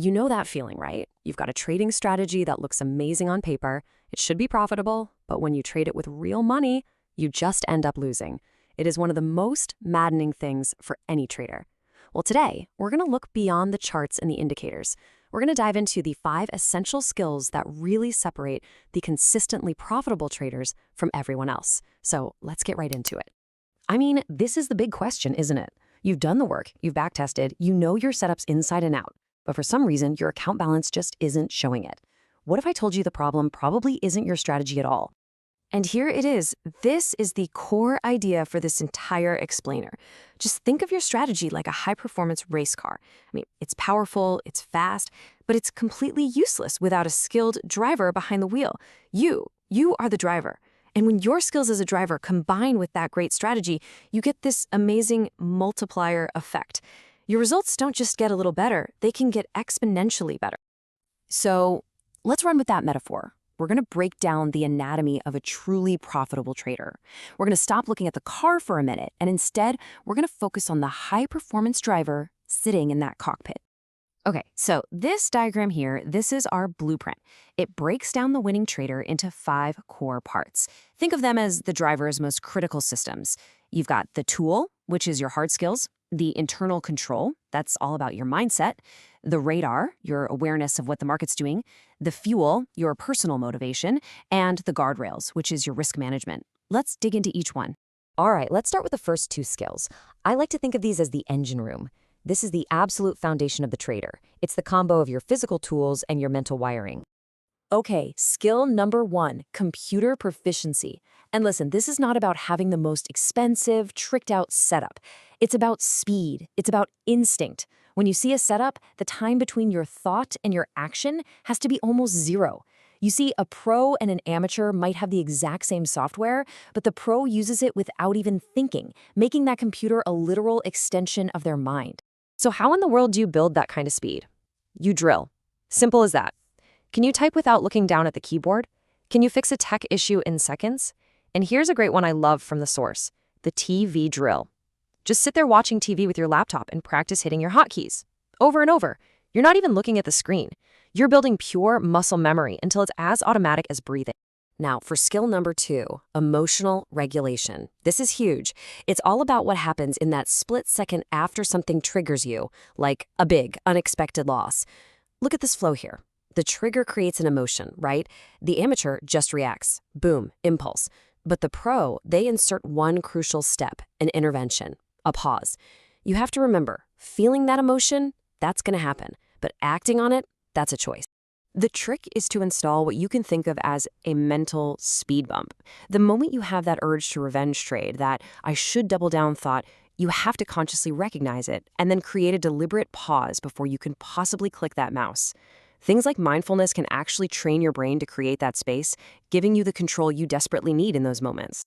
You know that feeling, right? You've got a trading strategy that looks amazing on paper. It should be profitable, but when you trade it with real money, you just end up losing. It is one of the most maddening things for any trader. Well, today, we're going to look beyond the charts and the indicators. We're going to dive into the 5 essential skills that really separate the consistently profitable traders from everyone else. So let's get right into it. I mean, this is the big question, isn't it? You've done the work, you've backtested, you know your setups inside and out, but for some reason, your account balance just isn't showing it. What if I told you the problem probably isn't your strategy at all? And here it is. This is the core idea for this entire explainer. Just think of your strategy like a high-performance race car. I mean, it's powerful, it's fast, but it's completely useless without a skilled driver behind the wheel. You are the driver. And when your skills as a driver combine with that great strategy, you get this amazing multiplier effect. Your results don't just get a little better, they can get exponentially better. So let's run with that metaphor. We're going to break down the anatomy of a truly profitable trader. We're going to stop looking at the car for a minute, and instead, we're going to focus on the high-performance driver sitting in that cockpit. Okay, so this diagram here, this is our blueprint. It breaks down the winning trader into 5 core parts. Think of them as the driver's most critical systems. You've got the tool, which is your hard skills, the internal control, that's all about your mindset, the radar, your awareness of what the market's doing, the fuel, your personal motivation, and the guardrails, which is your risk management. Let's dig into each one. All right, let's start with the first 2 skills. I like to think of these as the engine room. This is the absolute foundation of the trader. It's the combo of your physical tools and your mental wiring. Okay, skill number 1, computer proficiency. And listen, this is not about having the most expensive, tricked-out setup. It's about speed. It's about instinct. When you see a setup, the time between your thought and your action has to be almost 0. You see, a pro and an amateur might have the exact same software, but the pro uses it without even thinking, making that computer a literal extension of their mind. So how in the world do you build that kind of speed? You drill. Simple as that. Can you type without looking down at the keyboard? Can you fix a tech issue in seconds? And here's a great one I love from the source, the TV drill. Just sit there watching TV with your laptop and practice hitting your hotkeys. Over and over. You're not even looking at the screen. You're building pure muscle memory until it's as automatic as breathing. Now, for skill number 2, emotional regulation. This is huge. It's all about what happens in that split second after something triggers you, like a big, unexpected loss. Look at this flow here. The trigger creates an emotion, right? The amateur just reacts. Boom, impulse. But the pro, they insert one crucial step, an intervention, a pause. You have to remember, feeling that emotion, that's going to happen. But acting on it, that's a choice. The trick is to install what you can think of as a mental speed bump. The moment you have that urge to revenge trade, that I should double down thought, you have to consciously recognize it and then create a deliberate pause before you can possibly click that mouse. Things like mindfulness can actually train your brain to create that space, giving you the control you desperately need in those moments.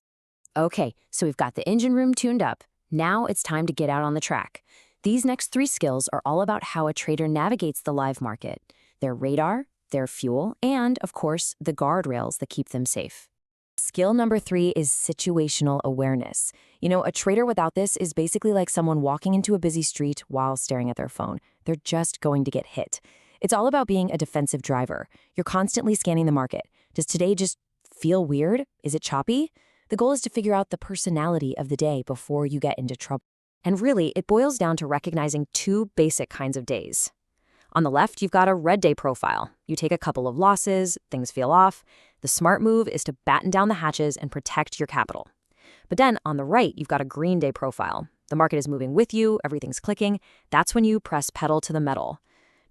Okay, so we've got the engine room tuned up. Now it's time to get out on the track. These next 3 skills are all about how a trader navigates the live market, their radar, their fuel, and, of course, the guardrails that keep them safe. Skill number 3 is situational awareness. You know, a trader without this is basically like someone walking into a busy street while staring at their phone. They're just going to get hit. It's all about being a defensive driver. You're constantly scanning the market. Does today just feel weird? Is it choppy? The goal is to figure out the personality of the day before you get into trouble. And really, it boils down to recognizing 2 basic kinds of days. On the left, you've got a red day profile. You take a couple of losses, things feel off. The smart move is to batten down the hatches and protect your capital. But then on the right, you've got a green day profile. The market is moving with you, everything's clicking. That's when you press pedal to the metal.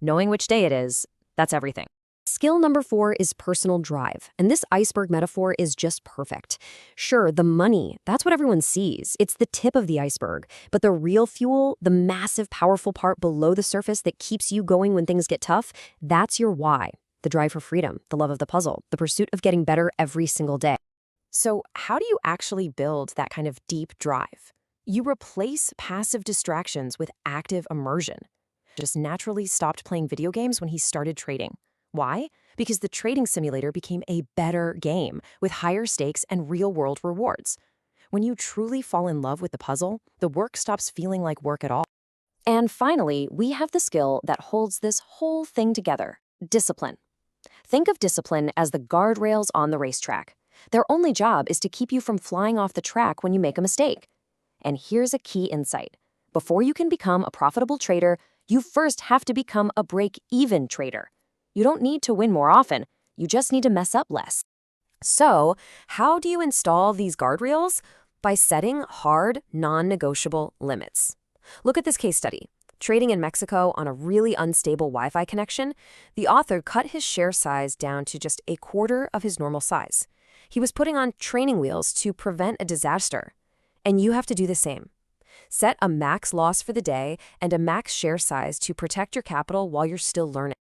Knowing which day it is, that's everything. Skill number 4 is personal drive, and this iceberg metaphor is just perfect. Sure, the money, that's what everyone sees. It's the tip of the iceberg. But the real fuel, the massive, powerful part below the surface that keeps you going when things get tough, that's your why. The drive for freedom, the love of the puzzle, the pursuit of getting better every single day. So how do you actually build that kind of deep drive? You replace passive distractions with active immersion. Just naturally stopped playing video games when he started trading. Why? Because the trading simulator became a better game with higher stakes and real-world rewards. When you truly fall in love with the puzzle, the work stops feeling like work at all. And finally, we have the skill that holds this whole thing together: discipline. Think of discipline as the guardrails on the racetrack. Their only job is to keep you from flying off the track when you make a mistake. And here's a key insight. Before you can become a profitable trader, you first have to become a break-even trader. You don't need to win more often, you just need to mess up less. So, how do you install these guardrails? By setting hard, non-negotiable limits. Look at this case study. Trading in Mexico on a really unstable Wi-Fi connection, the author cut his share size down to just a quarter of his normal size. He was putting on training wheels to prevent a disaster. And you have to do the same. Set a max loss for the day and a max share size to protect your capital while you're still learning.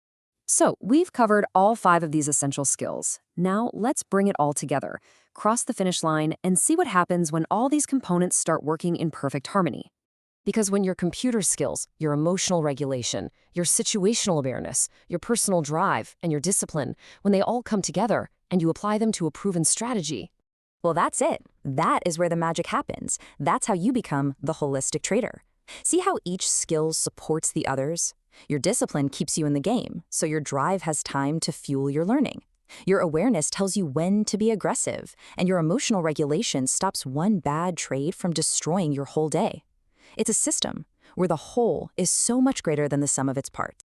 So, we've covered all 5 of these essential skills. Now, let's bring it all together, cross the finish line, and see what happens when all these components start working in perfect harmony. Because when your computer skills, your emotional regulation, your situational awareness, your personal drive, and your discipline, when they all come together and you apply them to a proven strategy, well, that's it. That is where the magic happens. That's how you become the holistic trader. See how each skill supports the others? Your discipline keeps you in the game, so your drive has time to fuel your learning. Your awareness tells you when to be aggressive, and your emotional regulation stops one bad trade from destroying your whole day. It's a system where the whole is so much greater than the sum of its parts.